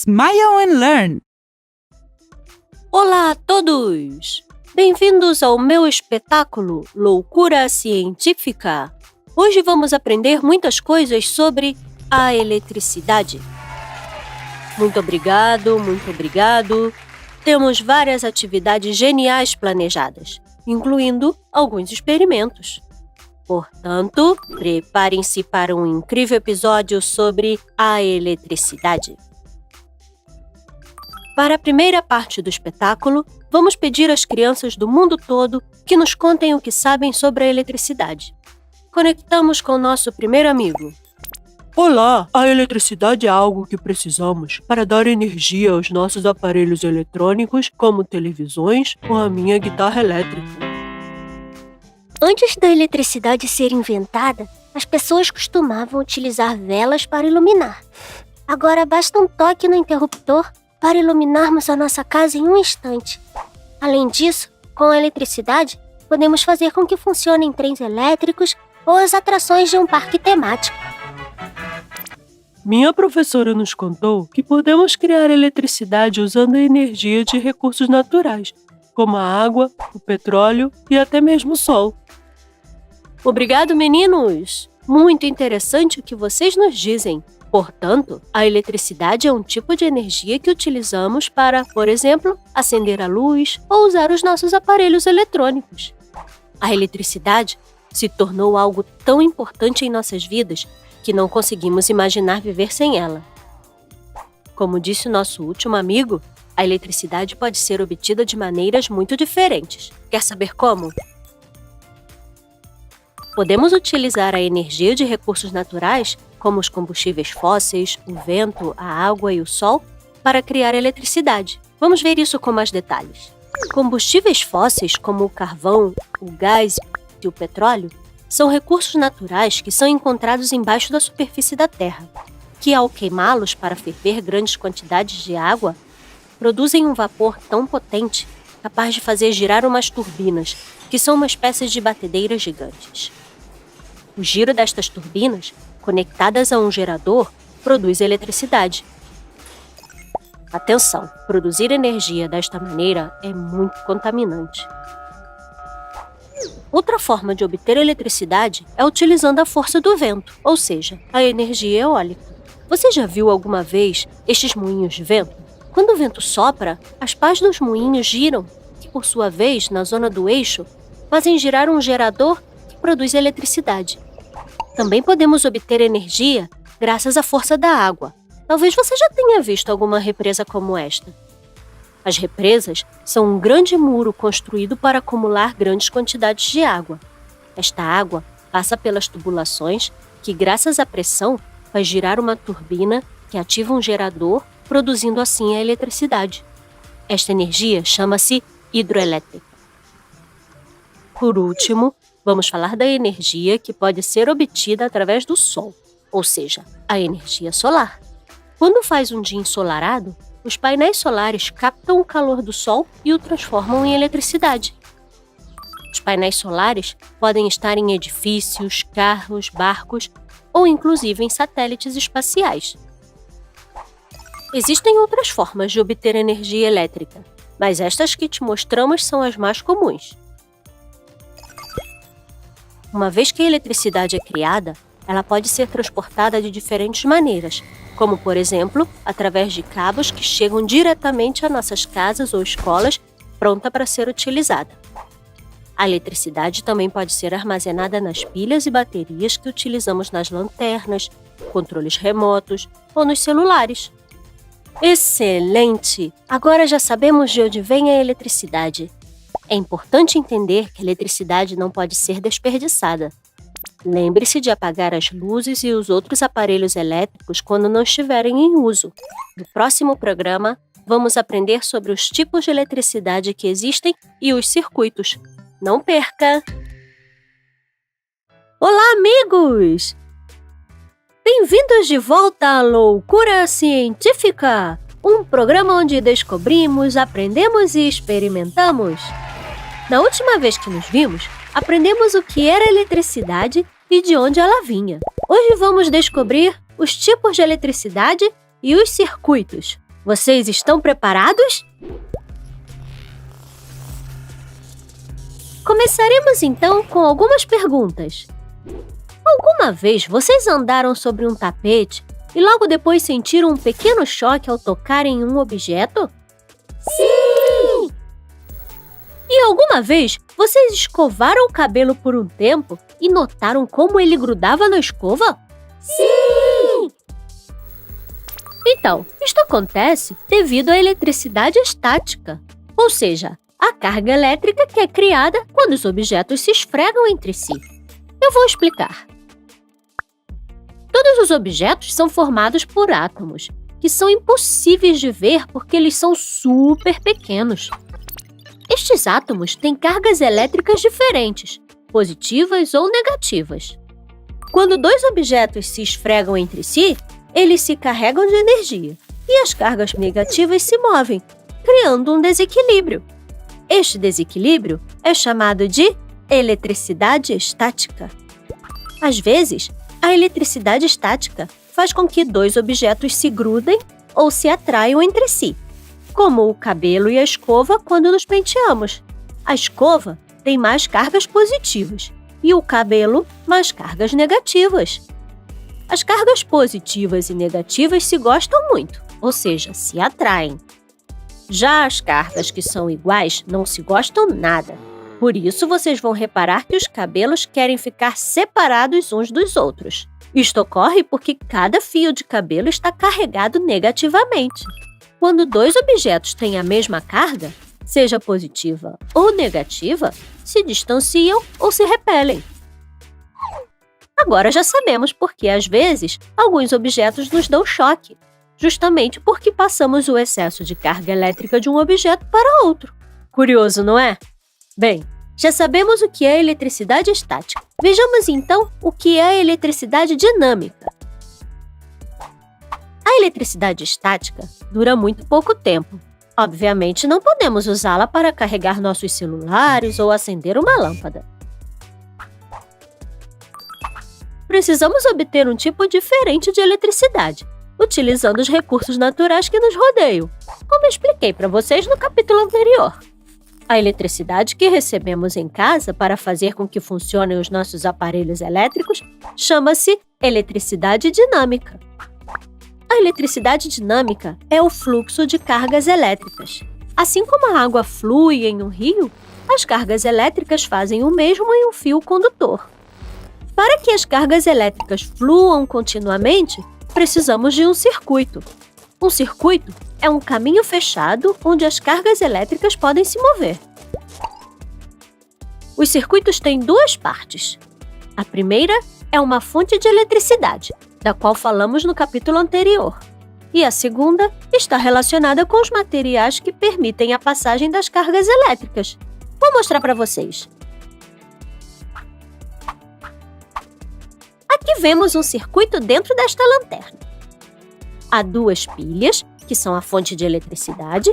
Smile and Learn! Olá a todos! Bem-vindos ao meu espetáculo Loucura Científica! Hoje vamos aprender muitas coisas sobre a eletricidade. Muito obrigado! Temos várias atividades geniais planejadas, incluindo alguns experimentos. Portanto, preparem-se para um incrível episódio sobre a eletricidade. Para a primeira parte do espetáculo, vamos pedir às crianças do mundo todo que nos contem o que sabem sobre a eletricidade. Conectamos com nosso primeiro amigo. Olá! A eletricidade é algo que precisamos para dar energia aos nossos aparelhos eletrônicos, como televisões ou a minha guitarra elétrica. Antes da eletricidade ser inventada, as pessoas costumavam utilizar velas para iluminar. Agora basta um toque no interruptor para iluminarmos a nossa casa em um instante. Além disso, com a eletricidade, podemos fazer com que funcionem trens elétricos ou as atrações de um parque temático. Minha professora nos contou que podemos criar eletricidade usando a energia de recursos naturais, como a água, o petróleo e até mesmo o sol. Obrigado, meninos! Muito interessante o que vocês nos dizem. Portanto, a eletricidade é um tipo de energia que utilizamos para, por exemplo, acender a luz ou usar os nossos aparelhos eletrônicos. A eletricidade se tornou algo tão importante em nossas vidas que não conseguimos imaginar viver sem ela. Como disse o nosso último amigo, a eletricidade pode ser obtida de maneiras muito diferentes. Quer saber como? Podemos utilizar a energia de recursos naturais, como os combustíveis fósseis, o vento, a água e o sol, para criar eletricidade. Vamos ver isso com mais detalhes. Combustíveis fósseis, como o carvão, o gás e o petróleo, são recursos naturais que são encontrados embaixo da superfície da Terra, que ao queimá-los para ferver grandes quantidades de água, produzem um vapor tão potente capaz de fazer girar umas turbinas, que são uma espécie de batedeiras gigantes. O giro destas turbinas, conectadas a um gerador, produz eletricidade. Atenção, produzir energia desta maneira é muito contaminante. Outra forma de obter eletricidade é utilizando a força do vento, ou seja, a energia eólica. Você já viu alguma vez estes moinhos de vento? Quando o vento sopra, as pás dos moinhos giram, que por sua vez, na zona do eixo, fazem girar um gerador que produz eletricidade. Também podemos obter energia graças à força da água. Talvez você já tenha visto alguma represa como esta. As represas são um grande muro construído para acumular grandes quantidades de água. Esta água passa pelas tubulações que, graças à pressão, faz girar uma turbina que ativa um gerador, produzindo assim a eletricidade. Esta energia chama-se hidroelétrica. Por último, vamos falar da energia que pode ser obtida através do sol, ou seja, a energia solar. Quando faz um dia ensolarado, os painéis solares captam o calor do sol e o transformam em eletricidade. Os painéis solares podem estar em edifícios, carros, barcos ou inclusive em satélites espaciais. Existem outras formas de obter energia elétrica, mas estas que te mostramos são as mais comuns. Uma vez que a eletricidade é criada, ela pode ser transportada de diferentes maneiras, como, por exemplo, através de cabos que chegam diretamente a nossas casas ou escolas, pronta para ser utilizada. A eletricidade também pode ser armazenada nas pilhas e baterias que utilizamos nas lanternas, controles remotos ou nos celulares. Excelente! Agora já sabemos de onde vem a eletricidade. É importante entender que a eletricidade não pode ser desperdiçada. Lembre-se de apagar as luzes e os outros aparelhos elétricos quando não estiverem em uso. No próximo programa, vamos aprender sobre os tipos de eletricidade que existem e os circuitos. Não perca! Olá, amigos! Bem-vindos de volta à Loucura Científica, um programa onde descobrimos, aprendemos e experimentamos. Na última vez que nos vimos, aprendemos o que era eletricidade e de onde ela vinha. Hoje vamos descobrir os tipos de eletricidade e os circuitos. Vocês estão preparados? Começaremos então com algumas perguntas. Alguma vez vocês andaram sobre um tapete e logo depois sentiram um pequeno choque ao tocarem em um objeto? Sim! E alguma vez vocês escovaram o cabelo por um tempo e notaram como ele grudava na escova? Sim! Então, isto acontece devido à eletricidade estática, ou seja, a carga elétrica que é criada quando os objetos se esfregam entre si. Eu vou explicar. Todos os objetos são formados por átomos, que são impossíveis de ver porque eles são super pequenos. Estes átomos têm cargas elétricas diferentes, positivas ou negativas. Quando dois objetos se esfregam entre si, eles se carregam de energia e as cargas negativas se movem, criando um desequilíbrio. Este desequilíbrio é chamado de eletricidade estática. Às vezes, a eletricidade estática faz com que dois objetos se grudem ou se atraiam entre si, como o cabelo e a escova quando nos penteamos. A escova tem mais cargas positivas e o cabelo mais cargas negativas. As cargas positivas e negativas se gostam muito, ou seja, se atraem. Já as cargas que são iguais não se gostam nada. Por isso, vocês vão reparar que os cabelos querem ficar separados uns dos outros. Isto ocorre porque cada fio de cabelo está carregado negativamente. Quando dois objetos têm a mesma carga, seja positiva ou negativa, se distanciam ou se repelem. Agora já sabemos por que, às vezes, alguns objetos nos dão choque, justamente porque passamos o excesso de carga elétrica de um objeto para outro. Curioso, não é? Bem, já sabemos o que é eletricidade estática. Vejamos então o que é a eletricidade dinâmica. A eletricidade estática dura muito pouco tempo. Obviamente, não podemos usá-la para carregar nossos celulares ou acender uma lâmpada. Precisamos obter um tipo diferente de eletricidade, utilizando os recursos naturais que nos rodeiam, como eu expliquei para vocês no capítulo anterior. A eletricidade que recebemos em casa para fazer com que funcionem os nossos aparelhos elétricos chama-se eletricidade dinâmica. A eletricidade dinâmica é o fluxo de cargas elétricas. Assim como a água flui em um rio, as cargas elétricas fazem o mesmo em um fio condutor. Para que as cargas elétricas fluam continuamente, precisamos de um circuito. Um circuito é um caminho fechado onde as cargas elétricas podem se mover. Os circuitos têm duas partes. A primeira é uma fonte de eletricidade, da qual falamos no capítulo anterior. E a segunda está relacionada com os materiais que permitem a passagem das cargas elétricas. Vou mostrar para vocês. Aqui vemos um circuito dentro desta lanterna. Há duas pilhas, que são a fonte de eletricidade,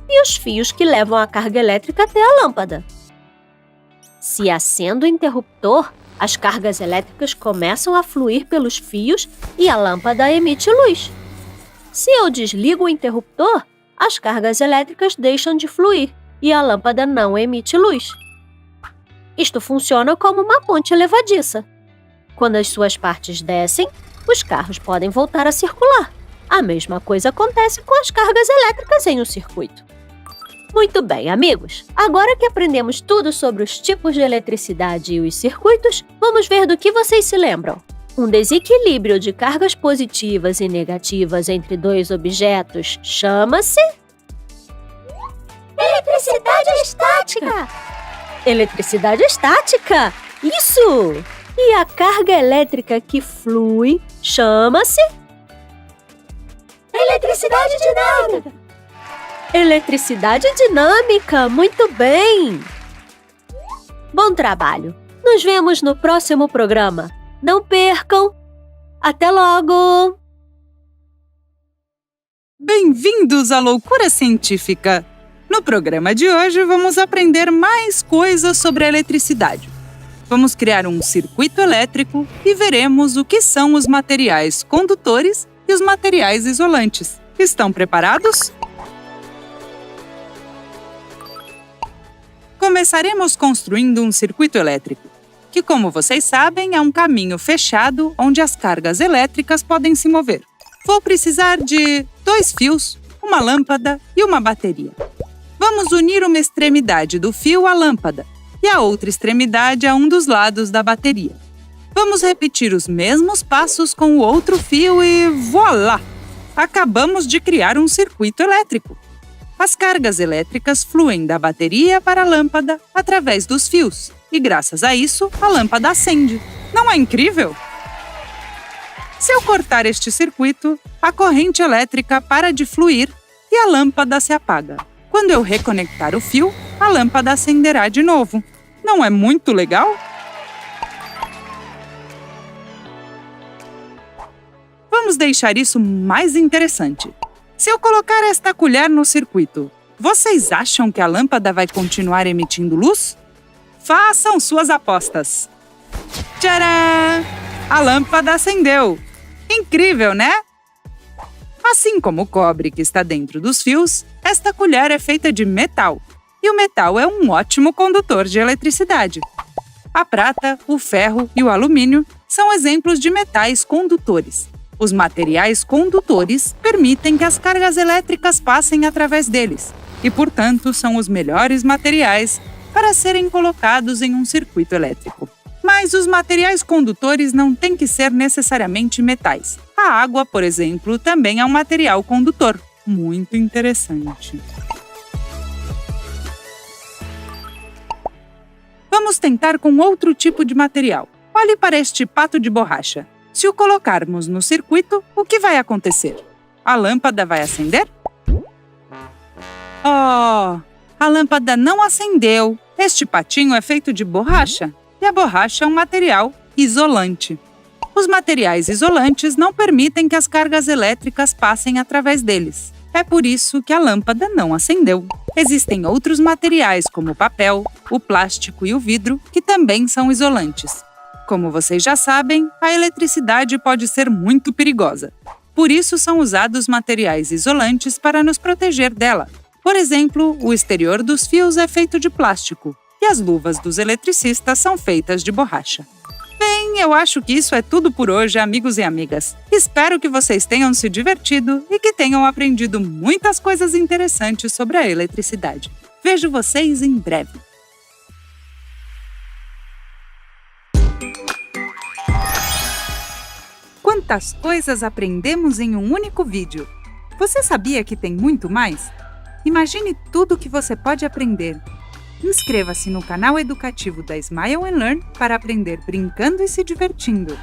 e os fios que levam a carga elétrica até a lâmpada. Se acende o interruptor, as cargas elétricas começam a fluir pelos fios e a lâmpada emite luz. Se eu desligo o interruptor, as cargas elétricas deixam de fluir e a lâmpada não emite luz. Isto funciona como uma ponte levadiça. Quando as suas partes descem, os carros podem voltar a circular. A mesma coisa acontece com as cargas elétricas em um circuito. Muito bem, amigos. Agora que aprendemos tudo sobre os tipos de eletricidade e os circuitos, vamos ver do que vocês se lembram. Um desequilíbrio de cargas positivas e negativas entre dois objetos chama-se... Eletricidade estática! Eletricidade estática! Isso! E a carga elétrica que flui chama-se... Eletricidade dinâmica! Eletricidade dinâmica! Muito bem! Bom trabalho! Nos vemos no próximo programa. Não percam! Até logo! Bem-vindos à Loucura Científica! No programa de hoje, vamos aprender mais coisas sobre a eletricidade. Vamos criar um circuito elétrico e veremos o que são os materiais condutores e os materiais isolantes. Estão preparados? Começaremos construindo um circuito elétrico, que, como vocês sabem, é um caminho fechado onde as cargas elétricas podem se mover. Vou precisar de 2 fios, uma lâmpada e uma bateria. Vamos unir uma extremidade do fio à lâmpada e a outra extremidade a um dos lados da bateria. Vamos repetir os mesmos passos com o outro fio e voilá! Acabamos de criar um circuito elétrico. As cargas elétricas fluem da bateria para a lâmpada através dos fios e, graças a isso, a lâmpada acende. Não é incrível? Se eu cortar este circuito, a corrente elétrica para de fluir e a lâmpada se apaga. Quando eu reconectar o fio, a lâmpada acenderá de novo. Não é muito legal? Vamos deixar isso mais interessante. Se eu colocar esta colher no circuito, vocês acham que a lâmpada vai continuar emitindo luz? Façam suas apostas. Tcharam! A lâmpada acendeu. Incrível, né? Assim como o cobre que está dentro dos fios, esta colher é feita de metal. E o metal é um ótimo condutor de eletricidade. A prata, o ferro e o alumínio são exemplos de metais condutores. Os materiais condutores permitem que as cargas elétricas passem através deles e, portanto, são os melhores materiais para serem colocados em um circuito elétrico. Mas os materiais condutores não têm que ser necessariamente metais. A água, por exemplo, também é um material condutor. Muito interessante. Vamos tentar com outro tipo de material. Olhe para este pato de borracha. Se o colocarmos no circuito, o que vai acontecer? A lâmpada vai acender? Oh, a lâmpada não acendeu. Este patinho é feito de borracha, e a borracha é um material isolante. Os materiais isolantes não permitem que as cargas elétricas passem através deles. É por isso que a lâmpada não acendeu. Existem outros materiais, como o papel, o plástico e o vidro, que também são isolantes. Como vocês já sabem, a eletricidade pode ser muito perigosa. Por isso são usados materiais isolantes para nos proteger dela. Por exemplo, o exterior dos fios é feito de plástico e as luvas dos eletricistas são feitas de borracha. Bem, eu acho que isso é tudo por hoje, amigos e amigas. Espero que vocês tenham se divertido e que tenham aprendido muitas coisas interessantes sobre a eletricidade. Vejo vocês em breve. Quantas coisas aprendemos em um único vídeo! Você sabia que tem muito mais? Imagine tudo que você pode aprender. Inscreva-se no canal educativo da Smile and Learn para aprender brincando e se divertindo.